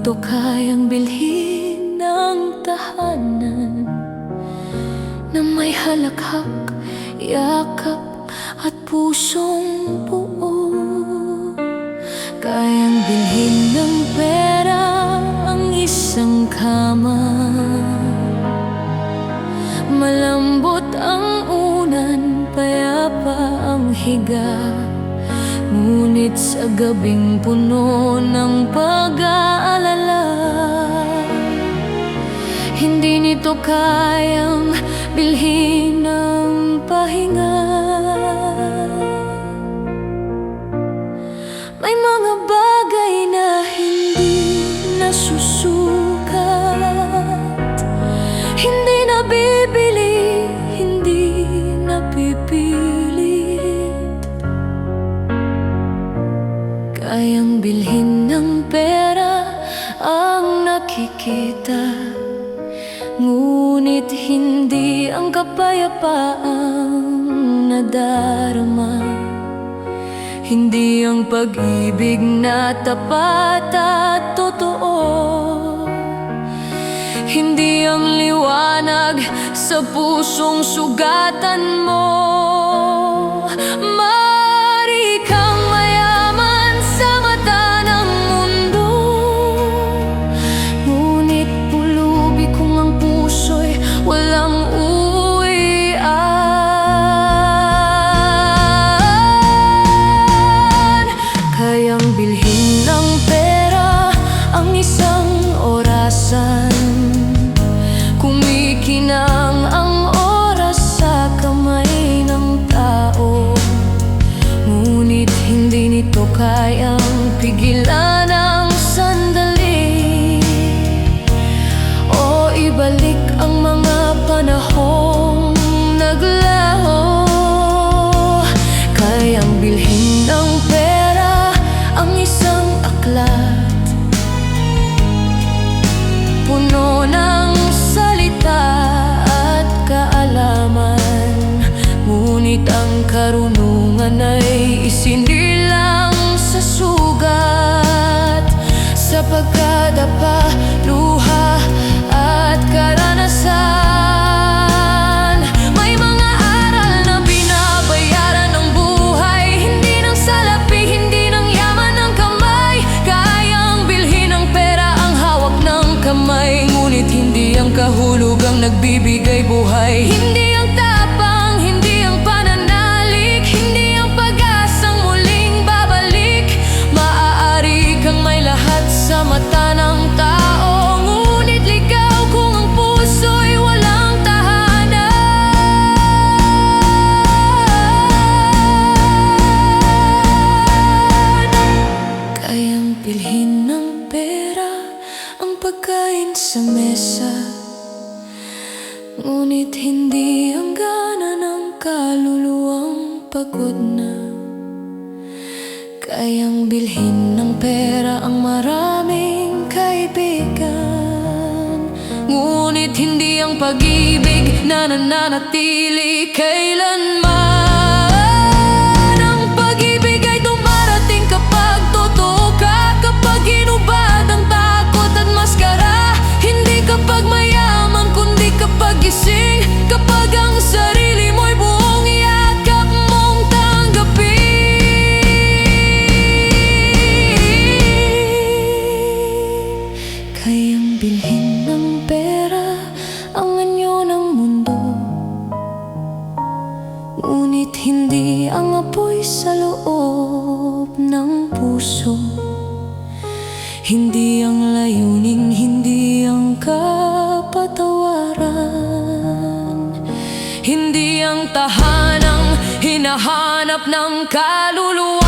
nito kayang bilhin ng tahanan na may halakhak, yakap at pusong buo. Kayang bilhin ng pera ang isang kama, malambot ang unan, payapa ang higa. Ngunit sa gabing puno ng pag-aalala, hindi nito kayang bilhin ng pahinga. May mga bagay na hindi nasusukat, hindi nabibili, hindi napipilit. Kayang bilhin ng pera ang nakikita, ngunit hindi ang kapayapaang nadarama. Hindi ang pag-ibig na tapat at totoo, hindi ang liwanag sa pusong sugatan mo. Maaari kang mayaman sa mata ng mundo, ngunit pulubi kung ang puso'y walang uwian. Kayang bilhin ng pera ang isang orasan, kumikinang ang oras sa kamay ng tao. Ngunit hindi nito kayang pigilan ang sandali o ibalik ang mga panahong naglaho. Kayang bilhin ng pera ang isang aklat, puno ng salita at kaalaman. Ngunit ang karunungan ay isinilang sa sugat, sa pagkadapa, luha at karanasan. May mga aral na binabayaran ng buhay, hindi ng salapi, hindi ng yaman ng kamay. Kayang bilhin ng pera ang hawak ng kamay, ngunit hindi ang kahulugang nagbibigay buhay. Hindi ang tapang, hindi ang pananalik, hindi ang pag-asang muling babalik. Maaari kang may lahat sa mata ng tao, ngunit ligaw kung ang puso'y walang tahanan. Kayang bilhin ng pera ang pagkain sa mesa, ngunit hindi ang gana ng kaluluwang pagod na. Kayang bilhin ng pera ang maraming kaibigan, ngunit hindi ang pag-ibig na nananatili kailanman. Ang pag-ibig ay dumarating kapag totoo ka, kapag hinubad ang takot at maskara. Hindi kapag mayaman, kundi kapag gising, kapag ang sarili mo'y buong yakap mong tanggapin. Kayang bilhin ng pera ang anyo ng mundo, ngunit hindi ang apoy sa loob ng puso. Hindi ang layuning, hindi ang kapatawaran, hindi ang tahanang hinahanap ng kaluluwa.